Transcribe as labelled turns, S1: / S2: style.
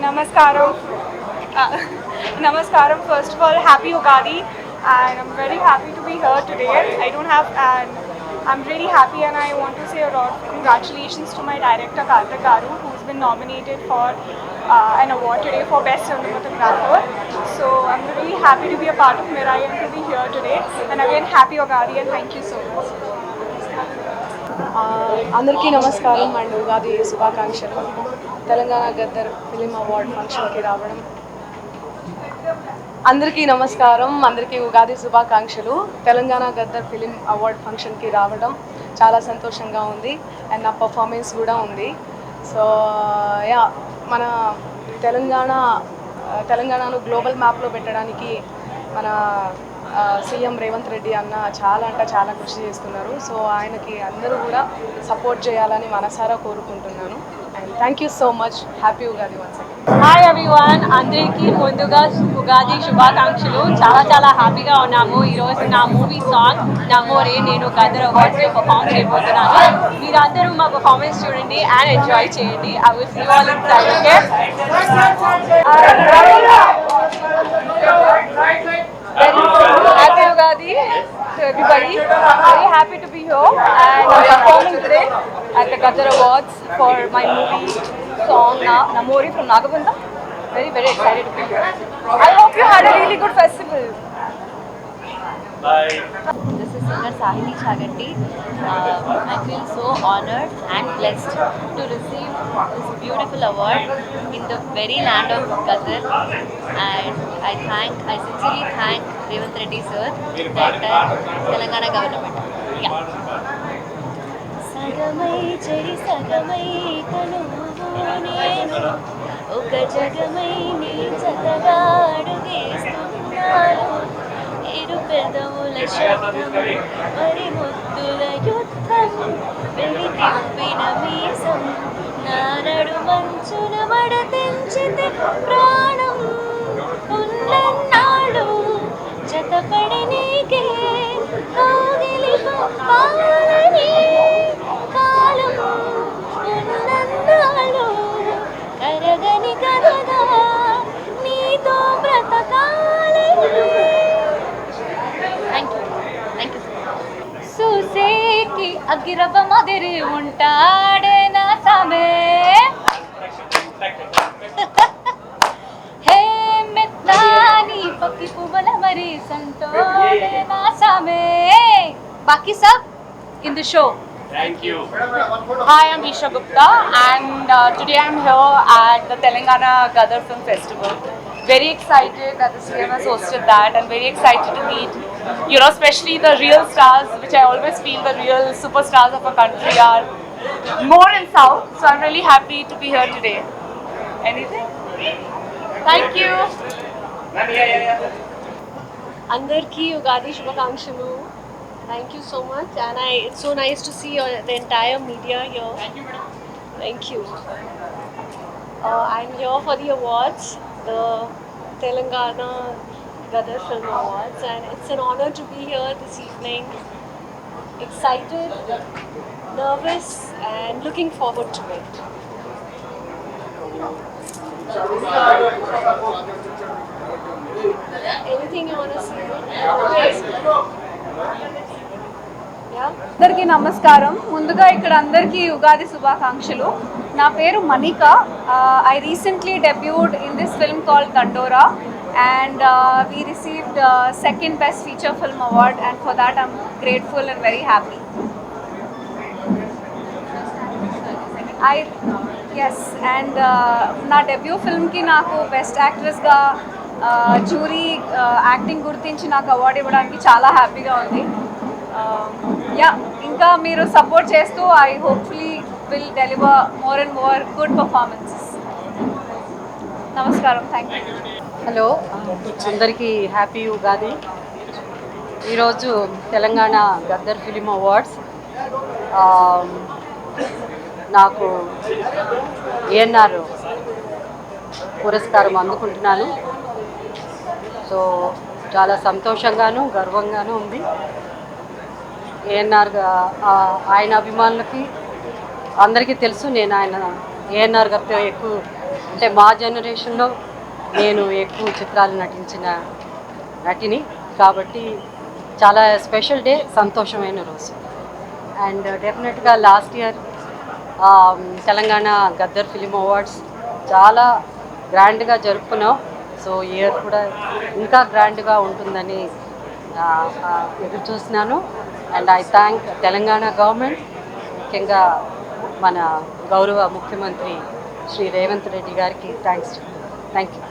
S1: Namaskaram. Uh, Namaskaram. First of all, happy Ugadi, and I'm very happy to be here today. I don't have, and I'm really happy, and I want to say a lot of congratulations to my director Karthik Garu, who's been nominated for an award today for Best Cinematographer. So I'm really happy to be a part of Mirai and to be here today. And again, happy Ugadi, and thank you so much.
S2: అందరికీ నమస్కారం and Ugadi శుభాకాంక్షలు. Telangana Gaddar film award ఫంక్షన్కి రావడం. అందరికీ నమస్కారం, అందరికీ ఉగాది శుభాకాంక్షలు. Telangana Gaddar film award ఫంక్షన్కి రావడం చాలా సంతోషంగా ఉంది అండ్ నా పర్ఫార్మెన్స్ కూడా ఉంది. సో యా, మన తెలంగాణను గ్లోబల్ మ్యాప్లో పెట్టడానికి మన సీఎం రేవంత్ రెడ్డి అన్న చాలా కృషి చేస్తున్నారు. సో ఆయనకి అందరూ కూడా సపోర్ట్ చేయాలని మనసారా కోరుకుంటున్నాను. And thank you so much. Happy Ugadi once again.
S3: Hi everyone, అందరికీ ముందుగా ఉగాది శుభాకాంక్షలు. చాలా హ్యాపీగా ఉన్నాము. ఈరోజు నా మూవీ సాంగ్ నమోరే నేను గద్దర్ అవార్డ్స్లో పర్ఫామ్ చేయబోతున్నాను. మీరందరూ మా పర్ఫార్మెన్స్ చూడండి అండ్ ఎంజాయ్ చేయండి. I will see you all inside. Okay,
S1: Happy Ugadi to everybody. Very happy to be here and I'm performing today at the Gadzar Awards for my movie song Namori from Nagabanda. Very excited to be here. I hope you had a really good festival.
S4: Bye.
S5: This is singer Sahini Chagatti. I feel so honored and blessed to receive this beautiful award in the very land of Qatar, and I sincerely thank Revanth Reddy sir, the entire Telangana government. Yeah. Sagamai cheri sagamai kanuvu nenu oka jagamai nee jataga adugestunnanu ఇరు పెదవుల శబ్దం మరి ముద్దుల యుద్ధం వెలి తిప్పిన మీసం నానడు మంచున మడతెంచితే ప్రాణం ఉన్నన్నాడు జతపడి నీకే కౌగిలి పంపాలని కాలం ఉన్నన్నాడు కరగని కథగా నీతో బ్రతకాలని. చూసేకి అగిరవ మదిరి ఉంటాడే నా సమే హే మెత్తాని పక్కి పువ్వుల మరి సంటోడే నా సమే. బాకీ sub in the show.
S4: Thank you.
S3: Hi, I'm Isha Gupta, and today I'm here at the Telangana Gadar Film Festival. Very excited that the CM has hosted that, and very excited to meet, especially the real stars, which I always feel the real superstars of our country are more in South. So I'm really happy to be here today. Anything? Thank you.
S2: అందరికీ ఉగాది శుభాకాంక్షలు. Thank you so much, and it's so nice to see the entire media here.
S4: Thank you, madam.
S2: Thank you. I'm here for the awards, the Telangana Gadar Film Awards, and it's an honor to be here this evening. Excited, nervous, and looking forward to it. Anything you want to say?
S1: అందరికీ నమస్కారం. ముందుగా ఇక్కడ అందరికీ ఉగాది శుభాకాంక్షలు. నా పేరు Manika. I recently debuted in this film called Dandora and we received second best feature film award, and for that I'm grateful and very happy. And నా debut ఫిల్మ్కి నాకు బెస్ట్ యాక్ట్రెస్గా జ్యూరీ యాక్టింగ్ గుర్తించి నాకు అవార్డు ఇవ్వడానికి చాలా హ్యాపీగా ఉంది. ఇంకా మీరు సపోర్ట్ చేస్తూ I hopefully will deliver more and more good performances. నమస్కారం. Thank you.
S6: హలో, అందరికీ హ్యాపీ ఉగాది. ఈరోజు తెలంగాణ గద్దర్ ఫిలిం అవార్డ్స్ నాకు ఏఎన్ఆర్ పురస్కారం అందుకుంటున్నాను. సో చాలా సంతోషంగాను గర్వంగాను ఉంది. ఏఎన్ఆర్ ఆయన అభిమానులకి అందరికీ తెలుసు, నేను ఏఎన్ఆర్ గారితో ఎక్కువ అంటే మా జనరేషన్లో నేను ఎక్కువ చిత్రాలు నటించిన నటిని కాబట్టి చాలా స్పెషల్ డే, సంతోషమైన రోజు. అండ్ డెఫినెట్గా last year Telangana Gaddar film awards చాలా గ్రాండ్గా జరుపుకున్నాం. సో ఇయర్ కూడా ఇంకా గ్రాండ్గా ఉంటుందని ఎదురు చూస్తున్నాను. And I thank Telangana government, ముఖ్యంగా మన గౌరవ ముఖ్యమంత్రి శ్రీ రేవంత్ రెడ్డి గారికి థ్యాంక్స్. Thank you.